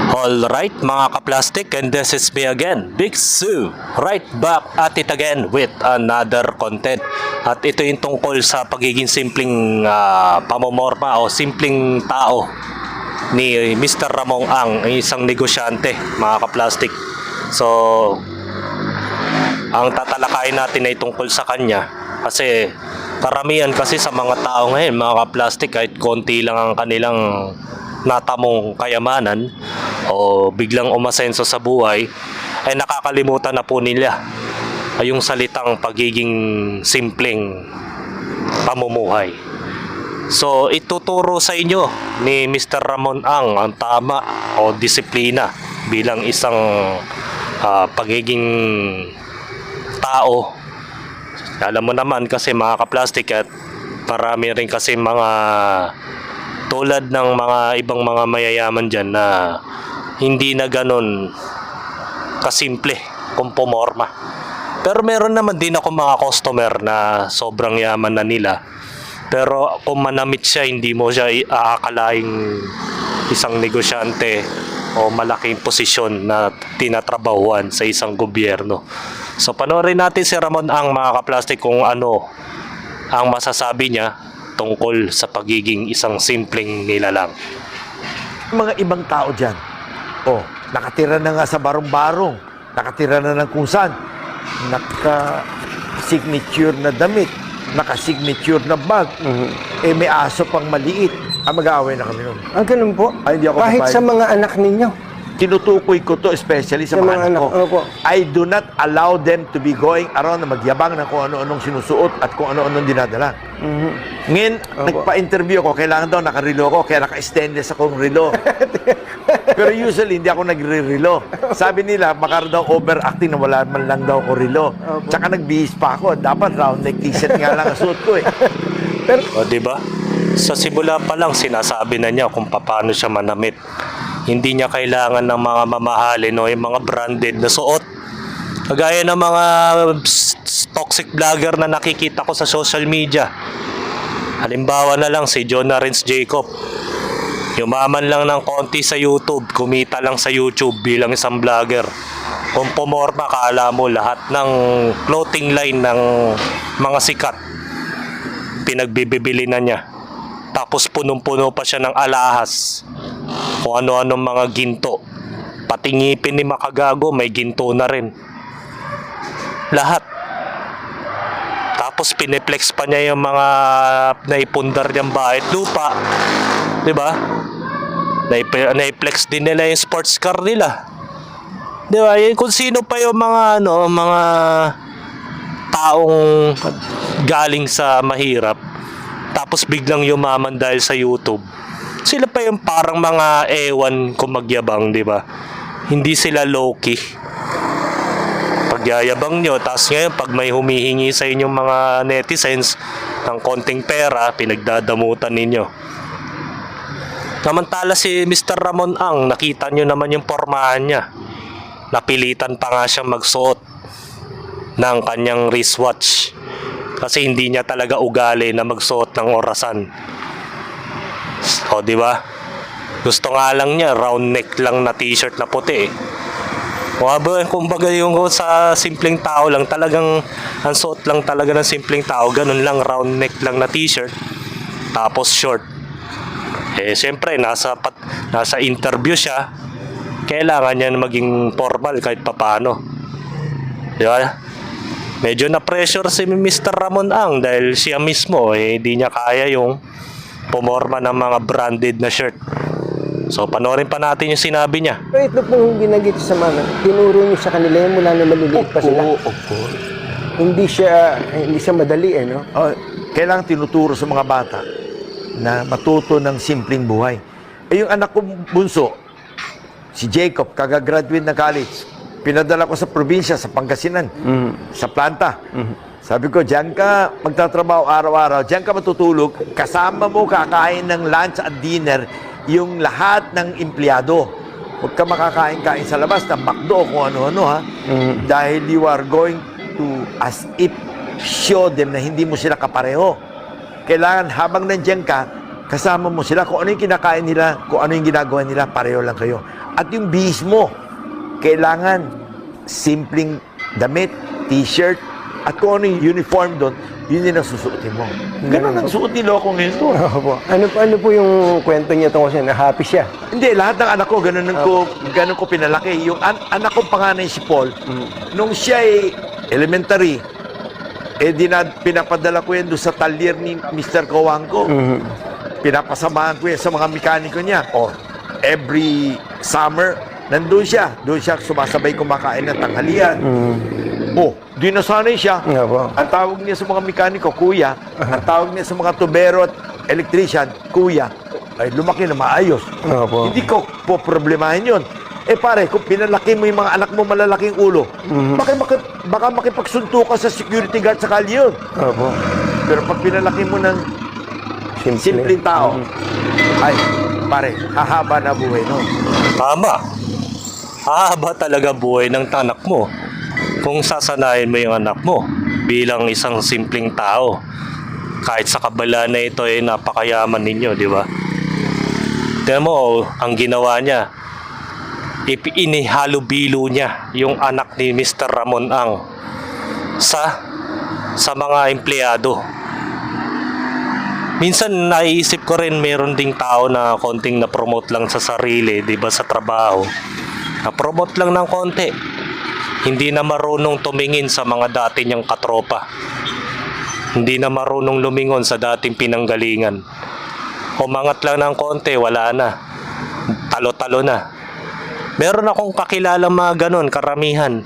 Alright mga kaplastic, and this is me again, Big Sue, right back at it again with another content. At ito yung tungkol sa pagiging simpleng pamomorma o simpleng tao ni Mr. Ramon Ang, isang negosyante mga kaplastic. So, ang tatalakayin natin ay tungkol sa kanya kasi karamihan kasi sa mga tao ngayon mga kaplastic, kahit konti lang ang kanilang natamong kayamanan o biglang umasenso sa buhay, ay nakakalimutan na po nila ay yung salitang pagiging simpleng pamumuhay. So ituturo sa inyo ni Mr. Ramon ang tama o disiplina bilang isang pagiging tao. Alam mo naman kasi mga kaplastic, at marami rin kasi mga tulad ng mga ibang mga mayayaman dyan na hindi na ganun kasimple kung pumorma. Pero meron naman din ako mga customer na sobrang yaman na nila. Pero kung manamit siya, hindi mo siya aakalaing isang negosyante o malaking posisyon na tinatrabahuan sa isang gobyerno. So panoorin natin si Ramon ang mga kaplastic kung ano ang masasabi niya tungkol sa pagiging isang simpleng nilalang. Mga ibang tao dyan, nakatira na nga sa barong-barong, nakatira na ng kung saan, naka-signature na damit, naka-signature na bag, may aso pang maliit. Mag-aaway na kami nun. Ganun po? Ay, hindi ako Kahit papayag. sa mga anak ninyo. Tinutukoy ko to especially sa mga anak ko. Opo. I do not allow them to be going around na magyabang ng kung ano-anong sinusuot at kung ano-anong dinadala. Ngayon, nagpa-interview ko, kailangan daw nakarilo ko, kaya naka-stainless akong rilo. Pero usually, hindi ako nagre-rilo. Sabi nila, baka daw overacting na wala man lang daw ko rilo. Tsaka nagbihis pa ako. Dapat round neck t-shirt nga lang ang suot ko eh. O diba? Sa simula pa lang sinasabi na niya kung paano siya manamit. Hindi niya kailangan ng mga mamahalin o yung mga branded na suot. Kagaya ng mga toxic vlogger na nakikita ko sa social media. Halimbawa na lang si John Narens Jacob. Yumaman lang ng konti sa YouTube, kumita lang sa YouTube bilang isang vlogger. Kung pumorma, kala mo lahat ng clothing line ng mga sikat pinagbibili na niya. Tapos punong-puno pa siya ng alahas, kung ano-anong mga ginto. Pati ngipin ni Makagago may ginto na rin. Lahat. Tapos piniplex pa niya yung mga naipundar niyang bahay at lupa. Diba? Naiplex din nila yung sports car nila. Diba? Kung sino pa yung mga mga taong galing sa mahirap tapos biglang yumaman dahil sa YouTube, sila pa yung parang mga ewan kung magyabang, di ba? Hindi sila low-key. Pagyayabang nyo, tapos ngayon pag may humihingi sa inyong mga netizens ng konting pera, pinagdadamutan ninyo. Samantala si Mr. Ramon Ang, nakita nyo naman yung pormahan niya. Napilitan pa nga siyang magsuot ng kanyang wristwatch kasi hindi niya talaga ugali na magsuot ng orasan. O di ba? Gusto nga lang niya round neck lang na t-shirt na puti eh. Kumbaga yung sa simpleng tao lang, talagang ang suot lang talaga ng simpleng tao, ganun lang, round neck lang na t-shirt tapos short. Eh siyempre nasa interview siya, kailangan niya maging formal kahit papaano. Di ba? Medyo na-pressure si Mr. Ramon Ang dahil siya mismo hindi niya kaya yung pumorma ng mga branded na shirt. So panoorin pa natin yung sinabi niya. Pero ito pong binanggit sa mga, tinuro niyo sa kanila yung mula na maliliit pa sila. Hindi siya madali no? Kailangan tinuturo sa mga bata na matuto ng simpleng buhay. Yung anak ko bunso, si Jacob, kagagraduate na college. Pinadala ko sa probinsya, sa Pangasinan, sa planta. Sabi ko, diyan ka magtatrabaho araw-araw, diyan ka matutulog, kasama mo kakain ng lunch at dinner yung lahat ng empleyado. Huwag ka makakain-kain sa labas ng McDo kung ano-ano ha. Dahil you are going to, as if, show them na hindi mo sila kapareho. Kailangan habang nandiyan ka, kasama mo sila. Kung ano yung kinakain nila, kung ano yung ginagawa nila, pareho lang kayo. At yung bihis mo, kailangan simpleng damit, t-shirt, at kung ano yung uniform doon, yun yung nasusuotin mo. Ganun ang suot ni Loco ngayon to. Opo. Ano po yung kwento niya tungkol siya? Na happy siya. Hindi, lahat ng anak ko, ganun ko pinalaki. Yung anak kong panganay si Paul, nung siya ay elementary, pinapadala ko yan doon sa talyer ni Mr. Kawangko. Pinapasamahan ko yan sa mga mekaniko niya. Every summer, nandun siya. Doon siya sumasabay kumakain ng tanghalian. Di nasanay siya. Opo. Ang tawag niya sa mga mekaniko, kuya. Ang tawag niya sa mga tubero at electrician, kuya. Ay, lumaki na maayos. Opo. Hindi ko po problemahin yun. Pare, kung pinalaki mo yung mga anak mo malalaking ulo, baka makipagsunto ka sa security guard sa kalye yun. Opo. Pero pag pinalaki mo ng simpleng tao, ay, pare, hahaba na buhay nun. Tama. Hahaba talaga buhay ng anak mo kung sasanayin mo yung anak mo bilang isang simpleng tao. Kahit sa kabila na ito ay napakayaman ninyo, di ba? Tignan mo, ang ginawa niya, inihalubilo niya yung anak ni Mr. Ramon Ang sa mga empleyado. Minsan naiisip ko rin meron ding tao na konting na-promote lang sa sarili, di ba, sa trabaho. Na-promote lang ng konti. Hindi na marunong tumingin sa mga dati niyang katropa. Hindi na marunong lumingon sa dating pinanggalingan. Umangat lang ng konti, wala na. Talo-talo na. Meron akong kakilalang mga ganon, karamihan.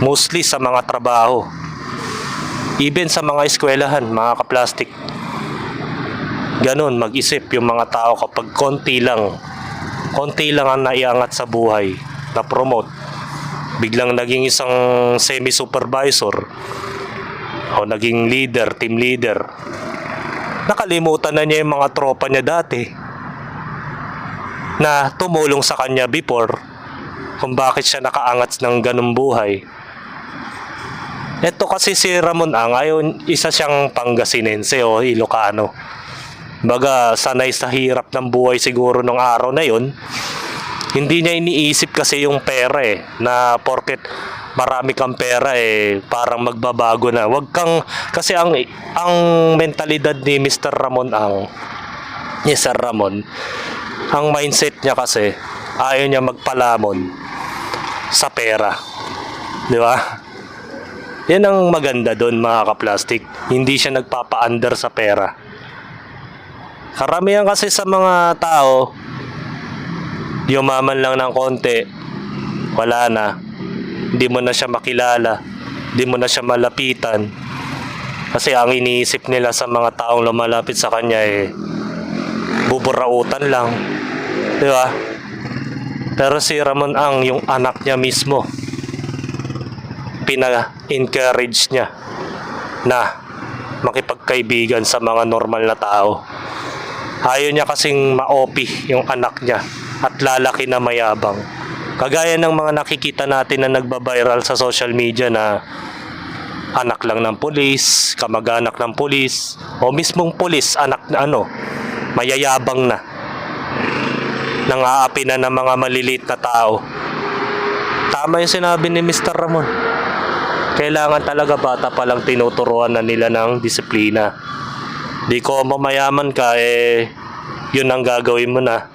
Mostly sa mga trabaho. Even sa mga eskwelahan, mga kaplastik. Ganon, mag-isip yung mga tao kapag konti lang ang naiangat sa buhay, na-promote. Biglang naging isang semi-supervisor o naging leader, team leader. Nakalimutan na niya yung mga tropa niya dati na tumulong sa kanya before kung bakit siya nakaangat ng ganung buhay. Ito kasi si Ramon Ang, isa siyang Pangasinense o Ilocano. Baga sanay sa hirap ng buhay siguro nung araw na yon. Hindi niya iniisip kasi yung pera na porket marami kang pera parang magbabago na. Kasi ang mentalidad ni Mr. Ramon Ang, ni Sir Ramon, ang mindset niya kasi ayaw niya magpalamon sa pera. Di ba? Yan ang maganda doon, mga kaplastik. Hindi siya nagpapa-under sa pera. Karamihan kasi sa mga tao, yumaman lang ng konti, wala na. Hindi mo na siya makilala, hindi mo na siya malapitan. Kasi ang iniisip nila sa mga taong lumalapit sa kanya buburautan lang. Di ba? Pero si Ramon Ang, yung anak niya mismo, pina-encourage niya na makipagkaibigan sa mga normal na tao. Ayaw niya kasing ma-OP yung anak niya at lalaki na mayabang. Kagaya ng mga nakikita natin na nagba-viral sa social media na anak lang ng pulis, kamag-anak ng pulis, o mismong pulis, anak na mayayabang na. Nang-aapi na ng mga maliliit na tao. Tama yung sinabi ni Mr. Ramon. Kailangan talaga bata pa lang tinuturuan na nila ng disiplina. Di ko mamayaman ka, yun ang gagawin mo na.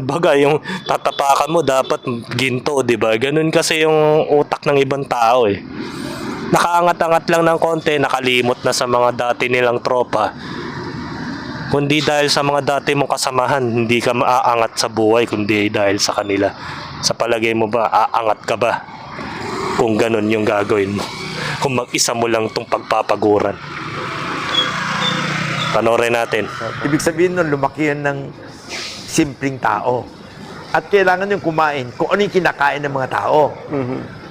Baga, yung tatapakan mo dapat ginto, di ba? Ganun kasi yung utak ng ibang tao Nakaangat-angat lang ng konti, nakalimot na sa mga dati nilang tropa. Kundi dahil sa mga dati mong kasamahan, hindi ka maaangat sa buhay, kundi dahil sa kanila. Sa palagay mo ba, aangat ka ba? Kung ganun yung gagawin mo. Kung mag-isa mo lang tong pagpapaguran. Panoorin natin. Ibig sabihin nun, lumaki yan ng simpleng tao. At kailangan yung kumain kung ano yung kinakain ng mga tao.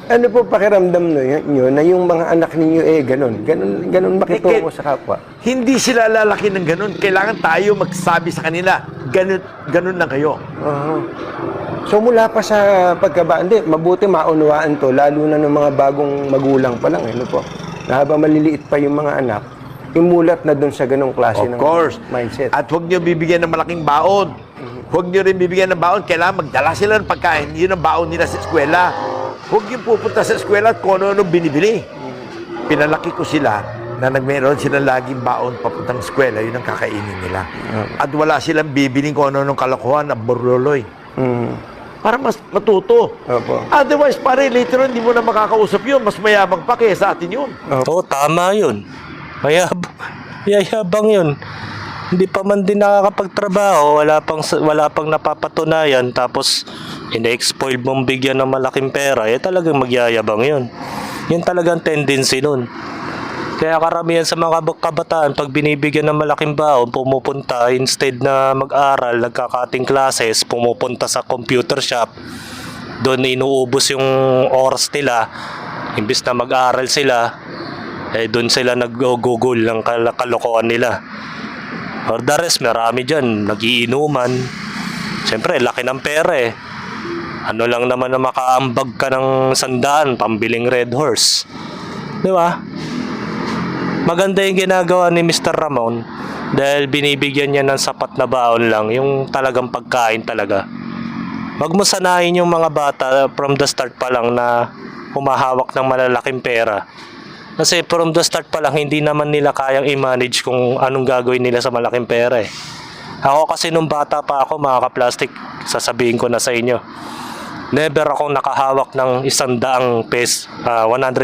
Ano po pakiramdam nyo na yung mga anak ninyo ganun makitungo sa kapwa? Hindi sila lalaki ng ganun. Kailangan tayo magsabi sa kanila, ganun lang kayo. So mula pa sa pagkabata, mabuti maunawaan to, lalo na ng mga bagong magulang pa lang, na habang maliliit pa yung mga anak, imulat na doon sa ganong klase Of ng course. mindset. At huwag nyo bibigyan ng malaking baon. Huwag nyo rin bibigyan ng baon. Kailangan magdala sila ng pagkain. Yun ang baon nila sa eskwela. Huwag yung pupunta sa eskwela at kung ano binibili. Pinalaki ko sila na nagmeron silang laging baon papuntang eskwela. Yun ang kakainin nila. At wala silang bibiling kung ano kalokohan na borloloy. Para mas matuto. Opo. Otherwise, pare, later on, hindi mo na makakausap yun. Mas mayabang pa kaya sa atin yun. Oo, tama yun. Mayabang yun. Hindi pa man din nakakapagtrabaho, wala pang napapatunayan, tapos ina-exploit mong bigyan ng malaking pera, talagang magyayabang yun. Yun talagang tendency nun. Kaya karamihan sa mga kabataan, pag binibigyan ng malaking baon, pumupunta, instead na mag-aral, nagkakating classes, pumupunta sa computer shop, doon inuubos yung oras nila, imbis na mag-aral sila, doon sila nag-google ng kalokohan nila. For the rest, marami dyan, nagiinuman. Siyempre, laki ng pera eh. Ano lang naman na makaambag ka ng 100, pambiling Red Horse. Di ba? Maganda yung ginagawa ni Mr. Ramon dahil binibigyan niya ng sapat na baon lang, yung talagang pagkain talaga. Wag mo sanayin yung mga bata from the start pa lang na humahawak ng malalaking pera. Kasi from the start pa lang, hindi naman nila kayang i-manage kung anong gagawin nila sa malaking pera eh. Ako kasi nung bata pa ako, mga ka-plastic, sasabihin ko na sa inyo, never akong nakahawak ng 100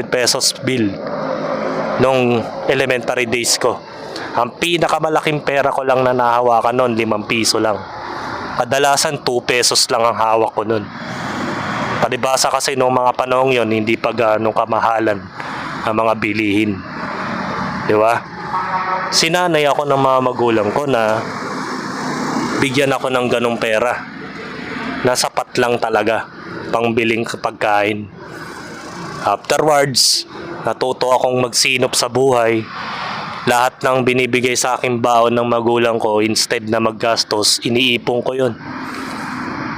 pesos bill nung elementary days ko. Ang pinakamalaking pera ko lang na nahawakan noon, 5 piso lang. Kadalasan 2 pesos lang ang hawak ko noon. Palibasa kasi nung mga panahon yon, hindi pa ganong kamahalan ang mga bilihin. Di ba? Sinanay ako ng mga magulang ko na bigyan ako ng ganong pera na sapat lang talaga pangbiling pagkain. Afterwards, natuto akong magsinop sa buhay. Lahat ng binibigay sa akin baon ng magulang ko, instead na maggastos, iniipon ko yun.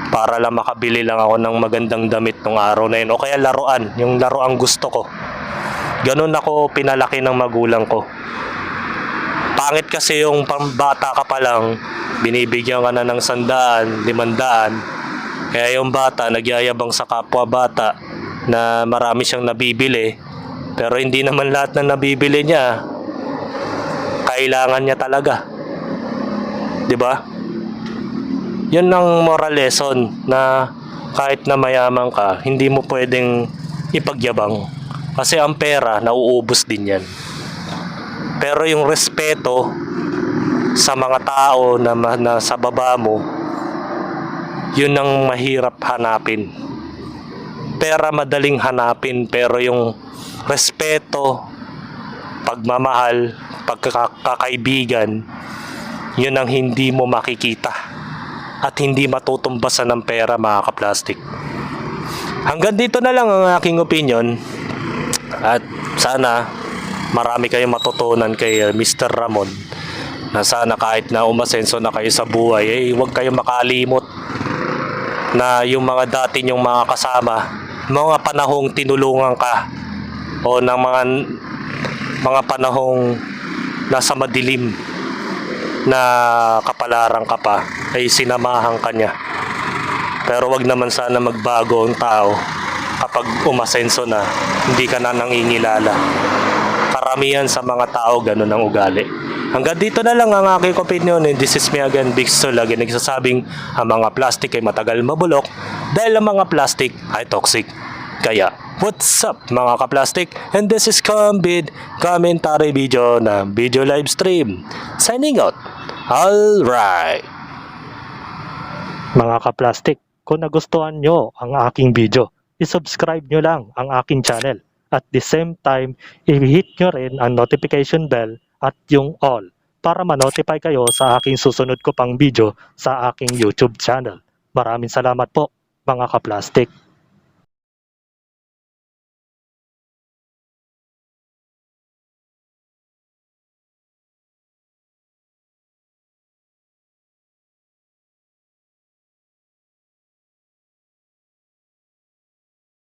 Para lang makabili lang ako ng magandang damit nung araw na yun. O kaya laruan, yung laruan gusto ko. Ganun ako pinalaki ng magulang ko. Pangit kasi yung bata ka pa lang, binibigyan ka na ng 100, 500. Kaya yung bata nagyayabang sa kapwa bata na marami siyang nabibili. Pero hindi naman lahat na nabibili niya kailangan niya talaga. 'Di ba? Yun ang moral lesson na kahit na mayaman ka, hindi mo pwedeng ipagyabang. Kasi ang pera, nauubos din yan. Pero yung respeto sa mga tao na sa baba mo, yun ang mahirap hanapin. Pera madaling hanapin, pero yung respeto, pagmamahal, pagkakaibigan, yun ang hindi mo makikita at hindi matutumbasan ng pera, mga ka-plastic. Hanggang dito na lang ang aking opinion at sana marami kayong matutunan kay Mr. Ramon na sana kahit na umasenso na kayo sa buhay, huwag kayong makalimot na yung mga dati nyong mga kasama, mga panahong tinulungan ka o ng mga panahong nasa madilim na kapalaran ka pa ay sinamahan ka niya. Pero wag naman sana magbago ang tao kapag umasenso na, hindi ka na nangingilala. Karamihan sa mga tao ganun ang ugali. Hanggang dito na lang ang aking opinion. This is me again, Big Sto, lagi nagsasabing ang mga plastic ay matagal mabulok dahil ang mga plastic ay toxic. Kaya, what's up mga ka-plastic? And this is Combid commentary video na video live stream. Signing out. Alright. Mga ka-plastic, kung nagustuhan nyo ang aking video, i-subscribe nyo lang ang aking channel. At the same time, i-hit nyo rin ang notification bell at yung all para ma-notify kayo sa aking susunod ko pang video sa aking YouTube channel. Maraming salamat po mga ka-plastic.